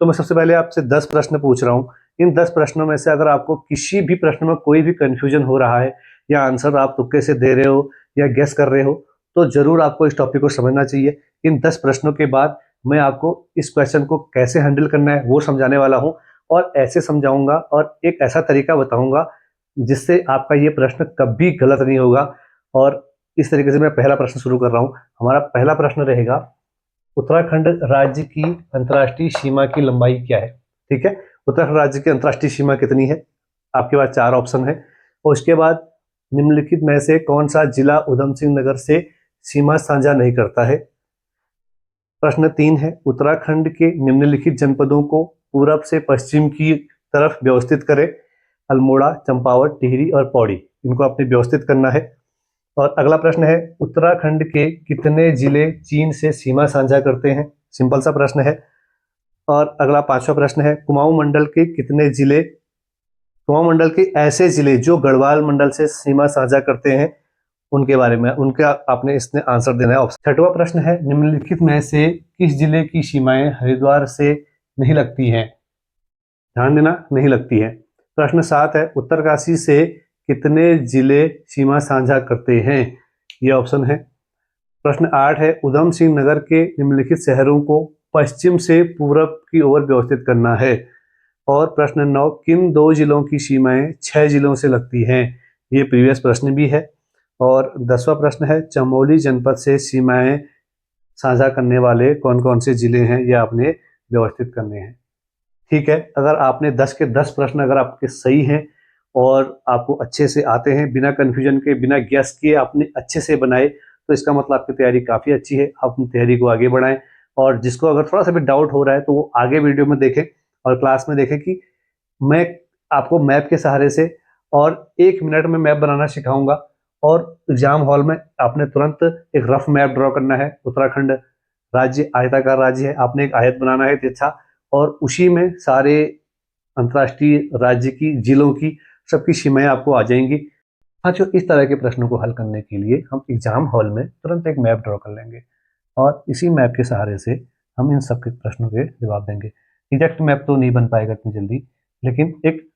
तो मैं सबसे पहले आपसे 10 प्रश्न पूछ रहा हूँ। इन 10 प्रश्नों में से अगर आपको किसी भी प्रश्न में कोई भी कन्फ्यूजन हो रहा है या आंसर आप तुक्के से दे रहे हो या गेस कर रहे हो, तो ज़रूर आपको इस टॉपिक को समझना चाहिए। इन 10 प्रश्नों के बाद मैं आपको इस क्वेश्चन को कैसे हैंडल करना है वो समझाने वाला हूँ, और ऐसे समझाऊंगा और एक ऐसा तरीका बताऊंगा जिससे आपका ये प्रश्न कभी गलत नहीं होगा। और इस तरीके से मैं पहला प्रश्न शुरू कर रहा हूँ। हमारा पहला प्रश्न रहेगा, उत्तराखंड राज्य की अंतर्राष्ट्रीय सीमा की लंबाई क्या है? ठीक है, उत्तराखंड राज्य की अंतर्राष्ट्रीय सीमा कितनी है? आपके पास 4 ऑप्शन है। और उसके बाद निम्नलिखित में से कौन सा जिला उधम सिंह नगर से सीमा साझा नहीं करता है? प्रश्न 3 है, उत्तराखंड के निम्नलिखित जनपदों को पूरब से पश्चिम की तरफ व्यवस्थित करें। अल्मोड़ा, चंपावत, टिहरी और पौड़ी, इनको आपने व्यवस्थित करना है। और अगला प्रश्न है, उत्तराखंड के कितने जिले चीन से सीमा साझा करते हैं? सिंपल सा प्रश्न है। और अगला 5वां प्रश्न है, कुमाऊं मंडल के कितने जिले, कुमाऊं मंडल के ऐसे जिले जो गढ़वाल मंडल से सीमा साझा करते हैं, उनके बारे में उनका आपने इसने आंसर देना है। 6वां प्रश्न है, निम्नलिखित में से किस जिले की सीमाएं हरिद्वार से नहीं लगती हैं? ध्यान देना, नहीं लगती है। प्रश्न 7 है, उत्तरकाशी से कितने जिले सीमा साझा करते हैं? ये ऑप्शन है। प्रश्न 8 है, उधम सिंह नगर के निम्नलिखित शहरों को पश्चिम से पूरब की ओर व्यवस्थित करना है। और प्रश्न 9, किन 2 जिलों की सीमाएं 6 जिलों से लगती हैं? ये प्रीवियस प्रश्न भी है। और 10वां प्रश्न है, चमोली जनपद से सीमाएं साझा करने वाले कौन कौन से जिले हैं? ये आपने व्यवस्थित करने हैं। ठीक है, अगर आपने 10 के 10 प्रश्न अगर आपके सही हैं और आपको अच्छे से आते हैं, बिना कन्फ्यूजन के, बिना गैस किए आपने अच्छे से बनाए, तो इसका मतलब आपकी तैयारी काफ़ी अच्छी है। आप अपनी तैयारी को आगे बढ़ाएं। और जिसको अगर थोड़ा सा भी डाउट हो रहा है तो वो आगे वीडियो में देखें और क्लास में देखें कि मैं आपको मैप के सहारे से और 1 मिनट में मैप बनाना सिखाऊंगा। और एग्जाम हॉल में आपने तुरंत एक रफ मैप ड्रॉ करना है। उत्तराखंड राज्य आयताकार राज्य है, आपने एक आयत बनाना है तिरछा, और उसी में सारे अंतर्राष्ट्रीय राज्य की, जिलों की, सबकी सीमाएं आपको आ जाएंगी। हाँ, जो इस तरह के प्रश्नों को हल करने के लिए हम एग्जाम हॉल में तुरंत एक मैप ड्रॉ कर लेंगे और इसी मैप के सहारे से हम इन सब के प्रश्नों के जवाब देंगे। एग्जैक्ट मैप तो नहीं बन पाएगा इतनी जल्दी, लेकिन एक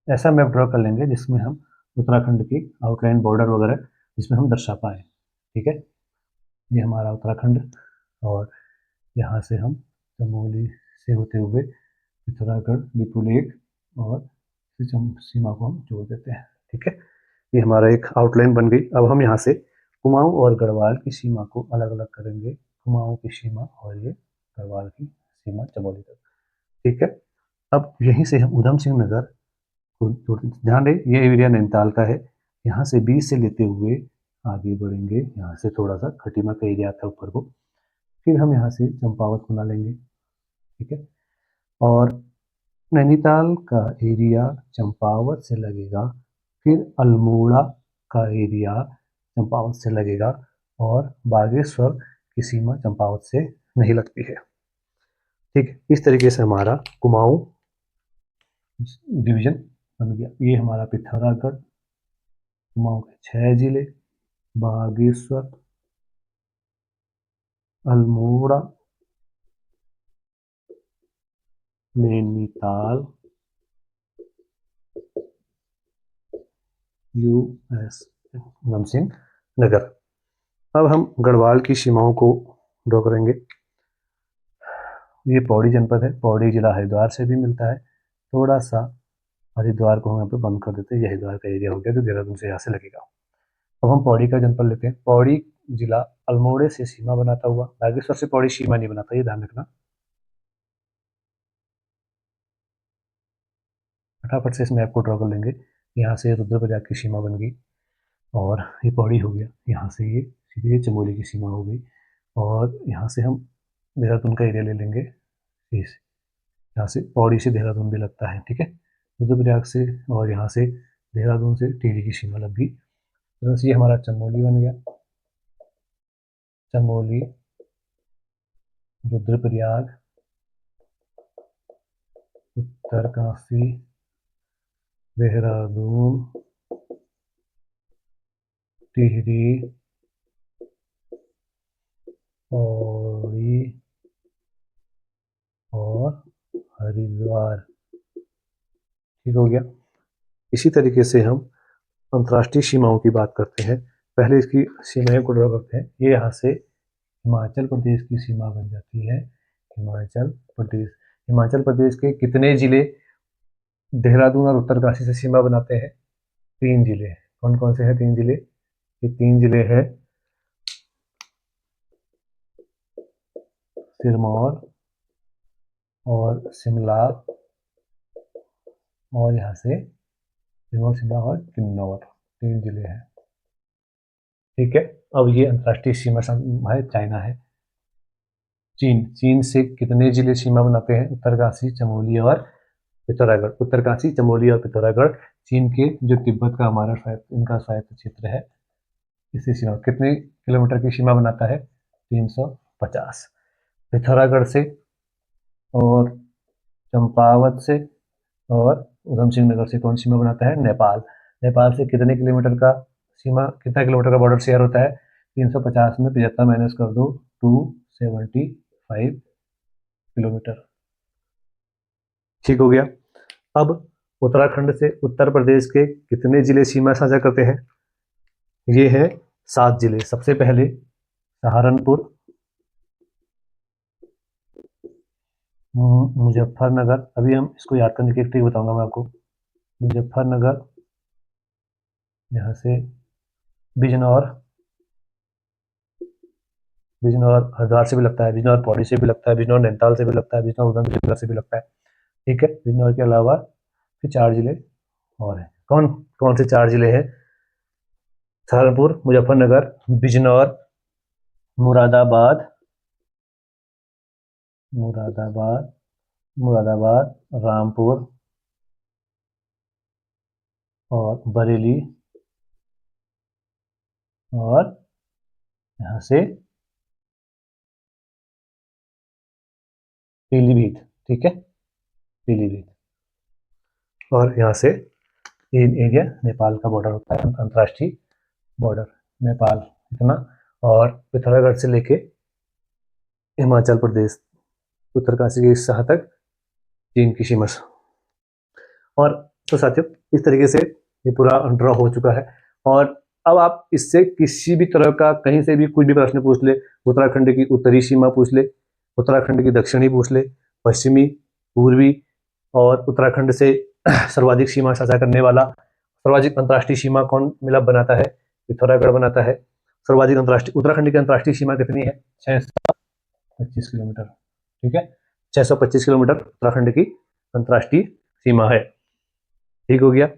ऐसा मैप ड्रॉ कर लेंगे जिसमें हम उत्तराखंड की आउटलाइन, बॉर्डर वगैरह जिसमें हम दर्शा पाएँ। ठीक है, ये हमारा उत्तराखंड, और यहाँ से हम चमोली से होते हुए पिथौरागढ़, लिपुलेख और सीमा को हम जोड़ देते हैं। ठीक है, ये हमारा एक आउटलाइन बन गई। अब हम यहाँ से कुमाऊं और गढ़वाल की सीमा को अलग अलग करेंगे। कुमाऊं की सीमा और ये गढ़वाल की सीमा चमोली तक। ठीक है, अब यहीं से हम उधम सिंह नगर को जोड़ते, ध्यान दें ये एरिया नैनीताल का है। यहाँ से 20 से लेते हुए आगे बढ़ेंगे, यहाँ से थोड़ा सा खटीमा का एरिया आता है ऊपर को, फिर हम यहाँ से चंपावत बना लेंगे। ठीक है, और नैनीताल का एरिया चंपावत से लगेगा, फिर अल्मोड़ा का एरिया चंपावत से लगेगा, और बागेश्वर की सीमा चंपावत से नहीं लगती है। ठीक है, इस तरीके से हमारा कुमाऊं डिवीजन बन गया। ये हमारा पिथौरागढ़, कुमाऊं के 6 जिले, बागेश्वर, अल्मोड़ा, नैनीताल, यूएस, उधम सिंह नगर। अब हम गढ़वाल की सीमाओं को ड्रॉ करेंगे। ये पौड़ी जनपद है, पौड़ी जिला हरिद्वार से भी मिलता है। थोड़ा सा हरिद्वार को हम यहाँ पे बंद कर देते हैं, ये हरिद्वार का एरिया हो गया जो देहरादून से यहाँ से लगेगा। अब हम पौड़ी का जनपद लेते हैं। पौड़ी जिला अल्मोड़े से सीमा बनाता हुआ, बागेश्वर से पौड़ी सीमा नहीं बनाता, ये ध्यान रखना। फटाफट से इस मैप को ड्रॉ कर लेंगे। यहाँ से रुद्रप्रयाग की सीमा बन गई और ये पौड़ी हो गया। यहाँ से ये सीधे चमोली की सीमा हो गई, और यहाँ से हम देहरादून का एरिया ले लेंगे। यहाँ से पौड़ी से देहरादून भी लगता है। ठीक है, रुद्रप्रयाग से और यहाँ से देहरादून से टिहरी की सीमा लग गई। तो बस ये हमारा चमोली बन गया। चमोली, रुद्रप्रयाग, उत्तरकाशी, देहरादून, टिहरी, पौड़ी, और हरिद्वार। ठीक हो गया। इसी तरीके से हम अंतर्राष्ट्रीय सीमाओं की बात करते हैं। पहले इसकी सीमाएं को ड्रॉ करते हैं। ये यहाँ से हिमाचल प्रदेश की सीमा बन जाती है। हिमाचल प्रदेश, हिमाचल प्रदेश के कितने जिले देहरादून और उत्तरकाशी से सीमा बनाते हैं? 3 जिले। कौन कौन से हैं 3 जिले? ये 3 जिले हैं सिरमौर और शिमला, और यहाँ से सिरमौर, शिमला और किन्नौर, 3 जिले हैं। ठीक है। अब ये अंतर्राष्ट्रीय सीमा है, चाइना है। चीन, चीन से कितने जिले सीमा बनाते हैं? उत्तरकाशी, चमोली और पिथौरागढ़। उत्तरकाशी, चमोली और पिथौरागढ़ चीन के जो तिब्बत का हमारा इनका स्वायत्त क्षेत्र है, इससे सीमा कितने किलोमीटर की सीमा बनाता है? 350। पिथौरागढ़ से और चंपावत से और उधम सिंह नगर से कौन सीमा बनाता है? नेपाल। नेपाल से कितने किलोमीटर का सीमा, कितना किलोमीटर का बॉर्डर शेयर होता है? 350 में 75 माइनस कर दो, 275 किलोमीटर। ठीक हो गया। अब उत्तराखंड से उत्तर प्रदेश के कितने जिले सीमा साझा करते हैं? ये है 7 जिले। सबसे पहले सहारनपुर, मुजफ्फरनगर, अभी हम इसको याद करने की एक ट्रिक बताऊंगा मैं आपको। मुजफ्फरनगर, यहाँ से बिजनौर, बिजनौर हरिद्वार से भी लगता है, बिजनौर पौड़ी से भी लगता है, बिजनौर नैनीताल से भी लगता है, बिजनौर उधमसिंह नगर से भी लगता है। ठीक है। बिजनौर के अलावा फिर 4 जिले और हैं। कौन कौन से 4 जिले हैं? सहारनपुर, मुजफ्फरनगर, बिजनौर, मुरादाबाद, मुरादाबाद, मुरादाबाद, रामपुर और बरेली, और यहाँ से पीलीभीत। ठीक है, पीलीभीत। और यहाँ से एरिया नेपाल का बॉर्डर होता है, अंतर्राष्ट्रीय बॉर्डर नेपाल इतना। और पिथौरागढ़ से लेके हिमाचल प्रदेश, उत्तरकाशी के शाह तक चीन की सीमा। और तो साथियों, इस तरीके से ये पूरा ड्रॉ हो चुका है। और अब आप इससे किसी भी तरह का कहीं से भी कुछ भी प्रश्न पूछ ले, उत्तराखंड की उत्तरी सीमा पूछ ले, उत्तराखंड की दक्षिणी पूछ ले, पश्चिमी, पूर्वी, और उत्तराखंड से सर्वाधिक सीमा साझा करने वाला, सर्वाधिक अंतर्राष्ट्रीय सीमा कौन मिला बनाता है? पिथौरागढ़ बनाता है। सर्वाधिक अंतर्राष्ट्रीय, उत्तराखंड की अंतर्राष्ट्रीय सीमा कितनी है? 625 किलोमीटर। ठीक है, 625 किलोमीटर उत्तराखंड की अंतर्राष्ट्रीय सीमा है। ठीक हो गया।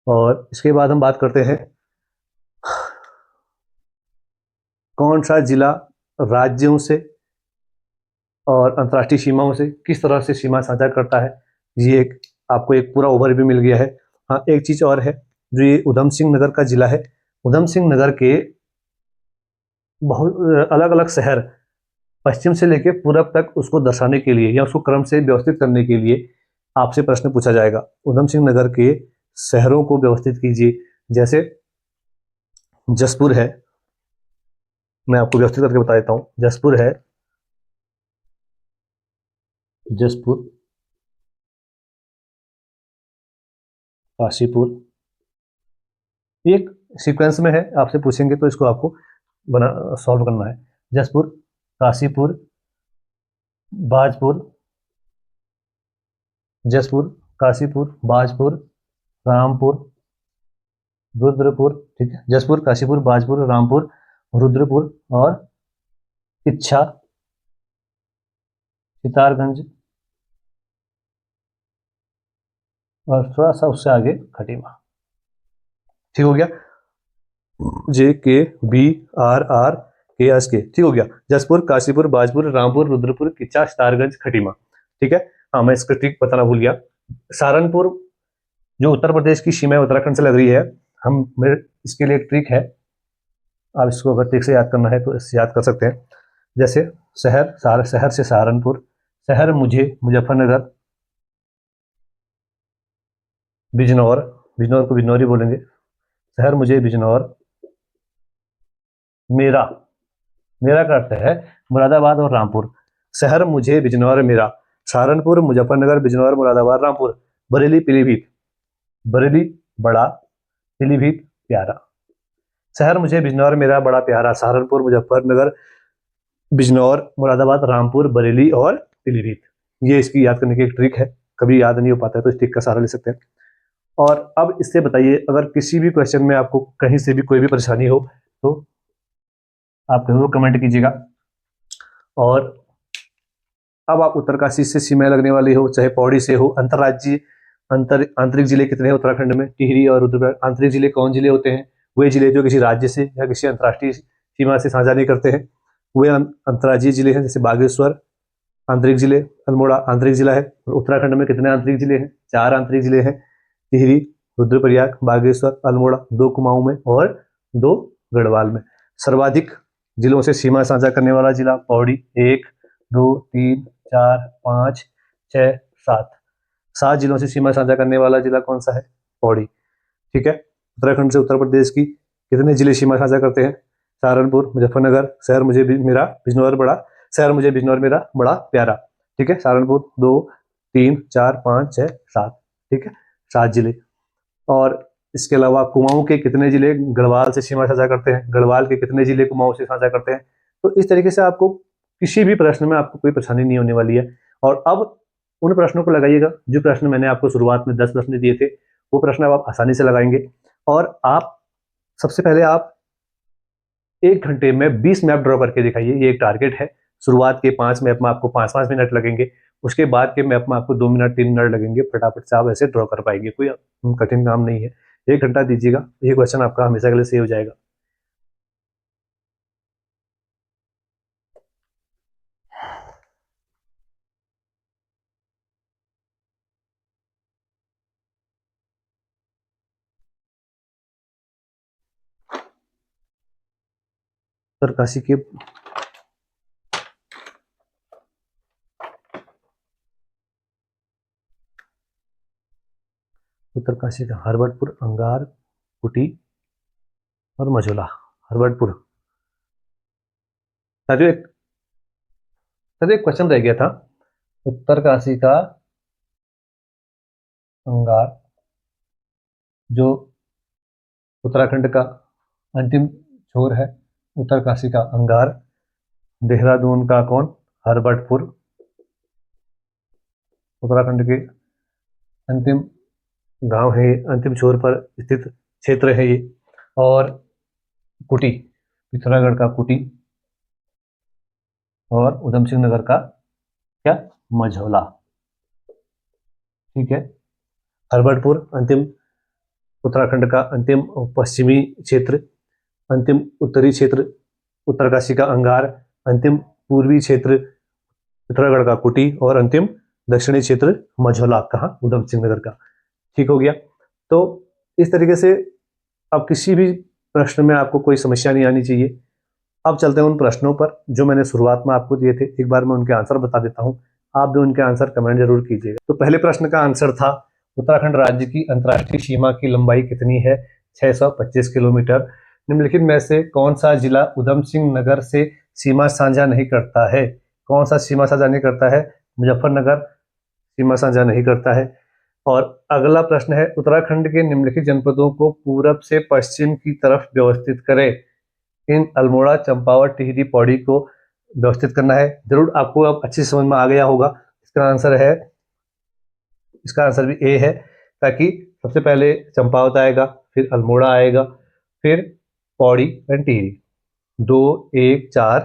और इसके बाद हम बात करते हैं कौन सा जिला राज्यों से और अंतर्राष्ट्रीय सीमाओं से किस तरह से सीमा साझा करता है। ये एक आपको एक पूरा ओवरव्यू मिल गया है। हाँ, एक चीज और है, जो ये उधम सिंह नगर का जिला है, उधम सिंह नगर के बहुत अलग अलग शहर पश्चिम से लेकर पूरब तक उसको दर्शाने के लिए या उसको क्रम से व्यवस्थित करने के लिए आपसे प्रश्न पूछा जाएगा। उधम सिंह नगर के शहरों को व्यवस्थित कीजिए। जैसे जसपुर है, मैं आपको व्यवस्थित करके बता देता हूँ। जसपुर है, जसपुर, काशीपुर, एक सीक्वेंस में है, आपसे पूछेंगे तो इसको आपको बना सॉल्व करना है। जसपुर, काशीपुर, बाजपुर, जसपुर, काशीपुर, बाजपुर, रामपुर, रुद्रपुर। ठीक है, जसपुर, काशीपुर, बाजपुर, रामपुर, रुद्रपुर और इच्छा, सितारगंज, और थोड़ा सा उससे आगे खटीमा। ठीक हो गया, जे के बी आर आर के एस के। ठीक हो गया, जसपुर, काशीपुर, बाजपुर, रामपुर, रुद्रपुर, किच्चा, सितारगंज, खटीमा। ठीक है। हाँ, मैं इसका ट्रिक बताना भूल गया। सहारनपुर जो उत्तर प्रदेश की सीमा उत्तराखंड से लग रही है, हम मेरे इसके लिए एक ट्रिक है, आप इसको अगर ट्रिक से याद करना है तो इससे याद कर सकते हैं। जैसे शहर से सहारनपुर, शहर मुझे मुजफ्फरनगर, बिजनौर, बिजनौर को बिजनौरी बोलेंगे, शहर मुझे बिजनौर, मेरा, मेरा का अर्थ है मुरादाबाद और रामपुर। शहर मुझे बिजनौर मेरा, सहारनपुर, मुजफ्फरनगर, बिजनौर, मुरादाबाद, रामपुर, बरेली, पीलीभीत। बरेली बड़ा, पीलीभीत प्यारा। शहर मुझे बिजनौर मेरा बड़ा प्यारा, सहारनपुर, मुजफ्फरनगर, बिजनौर, मुरादाबाद, रामपुर, बरेली और पीलीभीत। ये इसकी याद करने की एक ट्रिक है, कभी याद नहीं हो पाता है तो इस ट्रिक का सहारा ले सकते हैं। और अब इससे बताइए, अगर किसी भी क्वेश्चन में आपको कहीं से भी कोई भी परेशानी हो तो आप जरूर कमेंट कीजिएगा। और अब आप उत्तरकाशी से सीमाएं लगने वाली हो, चाहे पौड़ी से हो, अंतर्राज्यीय आंतरिक जिले कितने हैं उत्तराखंड में? टिहरी और रुद्रप्रयाग। आंतरिक जिले कौन जिले होते हैं? वे जिले जो किसी राज्य से या किसी अंतर्राष्ट्रीय सीमा से साझा नहीं करते हैं, वे अंतर्राज्यीय जिले हैं। जैसे बागेश्वर आंतरिक जिले, अल्मोड़ा आंतरिक जिला है। और उत्तराखंड में कितने आंतरिक जिले हैं? 4 आंतरिक जिले हैं, टिहरी, रुद्रप्रयाग, बागेश्वर, अल्मोड़ा, 2 कुमाऊं में और 2 गढ़वाल में। सर्वाधिक जिलों से सीमा साझा करने वाला जिला पौड़ी, 1 2 3 4 5 6 7। 7 जिलों से सीमा साझा करने वाला जिला कौन सा है? पौड़ी। ठीक है। उत्तराखंड से उत्तर प्रदेश की कितने जिले सीमा साझा करते हैं? सहारनपुर, मुजफ्फरनगर, शहर मुझे मेरा बिजनौर बड़ा, शहर मुझे बिजनौर मेरा बड़ा प्यारा। ठीक है। सहारनपुर 2 3 4 5 6 7। ठीक है, 7 जिले। और इसके अलावा कुमाऊं के कितने जिले गढ़वाल से सीमा साझा करते हैं? गढ़वाल के कितने जिले कुमाऊं से साझा करते हैं? तो इस तरीके से आपको किसी भी प्रश्न में आपको कोई परेशानी नहीं होने वाली है। और अब उन प्रश्नों को लगाइएगा जो प्रश्न मैंने आपको शुरुआत में 10 प्रश्न दिए थे, वो प्रश्न अब आप आसानी से लगाएंगे। और आप सबसे पहले आप 1 घंटे में 20 मैप ड्रॉ करके दिखाइए। ये एक टारगेट है। शुरुआत के 5 मैप में आपको 5-5 मिनट लगेंगे, उसके बाद के मैप में आपको 2 मिनट 3 मिनट लगेंगे। फटाफट से आप ऐसे ड्रॉ कर पाएंगे, कोई कठिन काम नहीं है। 1 घंटा दीजिएगा, ये क्वेश्चन आपका हमेशा के लिए सही हो जाएगा। उत्तरकाशी के उत्तरकाशी का हरबटपुर, अंगार, कुटी और मझोला। हरबटपुर। जो एक क्वेश्चन रह गया था, उत्तरकाशी का अंगार जो उत्तराखंड का अंतिम छोर है, उत्तरकाशी का अंगार। देहरादून का कौन? हरबटपुर। उत्तराखंड के अंतिम गांव है, अंतिम छोर पर स्थित क्षेत्र है ये। और कुटी, पिथौरागढ़ का कुटी। और उधम सिंह नगर का क्या? मझौला। ठीक है। हरबटपुर अंतिम उत्तराखंड का अंतिम पश्चिमी क्षेत्र, अंतिम उत्तरी क्षेत्र उत्तरकाशी का अंगार, अंतिम पूर्वी क्षेत्र पिथौरागढ़ का कुटी और अंतिम दक्षिणी क्षेत्र मझौला। कहाँ? उधम सिंह नगर का। ठीक हो गया। तो इस तरीके से अब किसी भी प्रश्न में आपको कोई समस्या नहीं आनी चाहिए। अब चलते हैं उन प्रश्नों पर जो मैंने शुरुआत में आपको दिए थे। एक बार मैं उनके आंसर बता देता हूं, आप भी उनके आंसर कमेंट जरूर कीजिएगा। तो पहले प्रश्न का आंसर था, उत्तराखंड राज्य की अंतर्राष्ट्रीय सीमा की लंबाई कितनी है? 625 किलोमीटर। निम्नलिखित में से कौन सा जिला उधम सिंह नगर से सीमा साझा नहीं करता है? कौन सा सीमा साझा नहीं करता है? मुजफ्फरनगर सीमा साझा नहीं करता है। और अगला प्रश्न है, उत्तराखंड के निम्नलिखित जनपदों को पूरब से पश्चिम की तरफ व्यवस्थित करें। इन अल्मोड़ा, चंपावत, टिहरी, पौड़ी को व्यवस्थित करना है। जरूर आपको अब अच्छी समझ में आ गया होगा। इसका आंसर भी ए है, ताकि सबसे पहले चंपावत आएगा, फिर अल्मोड़ा आएगा, फिर पौड़ी एंड टिहरी। 2 1 4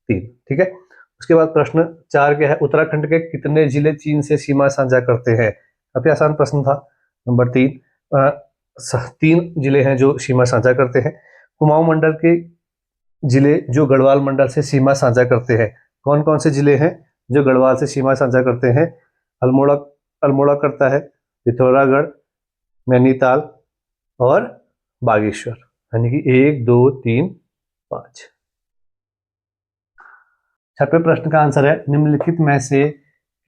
3। ठीक है। उसके बाद प्रश्न 4 क्या है, उत्तराखंड के कितने जिले चीन से सीमा साझा करते हैं? काफी आसान प्रश्न था। नंबर 3, 3 जिले हैं जो सीमा साझा करते हैं। कुमाऊं मंडल के जिले जो गढ़वाल मंडल से सीमा साझा करते हैं, कौन कौन से जिले हैं जो गढ़वाल से सीमा साझा करते हैं? अल्मोड़ा करता है, पिथौरागढ़, नैनीताल और बागेश्वर। यानी कि 1 2 3 5। 6वें प्रश्न का आंसर है, निम्नलिखित में से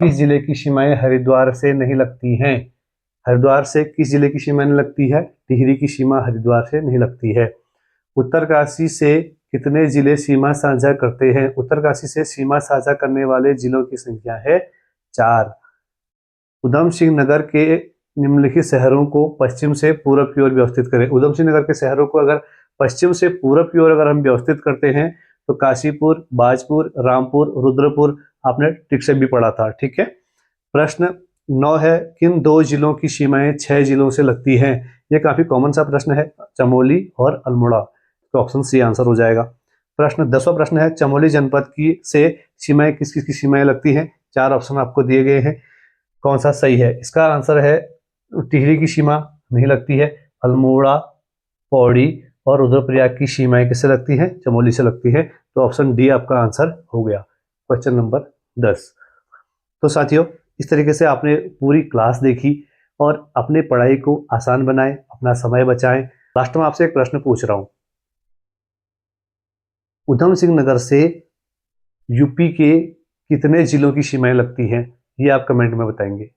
किस जिले की सीमाएं हरिद्वार से नहीं लगती हैं? हरिद्वार से किस जिले की सीमा नहीं लगती है? टिहरी की सीमा हरिद्वार से नहीं लगती है। उत्तरकाशी से कितने जिले सीमा साझा करते हैं? उत्तरकाशी से सीमा साझा करने वाले जिलों की संख्या है 4। उधम सिंह नगर के निम्नलिखित शहरों को पश्चिम से पूरब की ओर व्यवस्थित करें। उधम सिंह नगर के शहरों को अगर पश्चिम से पूरब की ओर अगर हम व्यवस्थित करते हैं तो काशीपुर, बाजपुर, रामपुर, रुद्रपुर आपने ठीक से भी पढ़ा था। ठीक है। प्रश्न 9 है, किन 2 जिलों की सीमाएं 6 जिलों से लगती हैं? ये काफी कॉमन सा प्रश्न है, चमोली और अल्मोड़ा। तो ऑप्शन सी आंसर हो जाएगा। प्रश्न 10वां प्रश्न है, चमोली जनपद की से सीमाएं किस किस की सीमाएं लगती हैं? 4 ऑप्शन आपको दिए गए हैं, कौन सा सही है? इसका आंसर है टिहरी की सीमा नहीं लगती है, अल्मोड़ा, पौड़ी और रुद्रप्रयाग की सीमाएं किससे लगती हैं? चमोली से लगती है। तो ऑप्शन डी आपका आंसर हो गया, क्वेश्चन नंबर 10। तो साथियों, इस तरीके से आपने पूरी क्लास देखी और अपनी पढ़ाई को आसान बनाएं, अपना समय बचाएं। लास्ट में आपसे एक प्रश्न पूछ रहा हूं, उधम सिंह नगर से यूपी के कितने जिलों की सीमाएं लगती हैं? ये आप कमेंट में बताएंगे।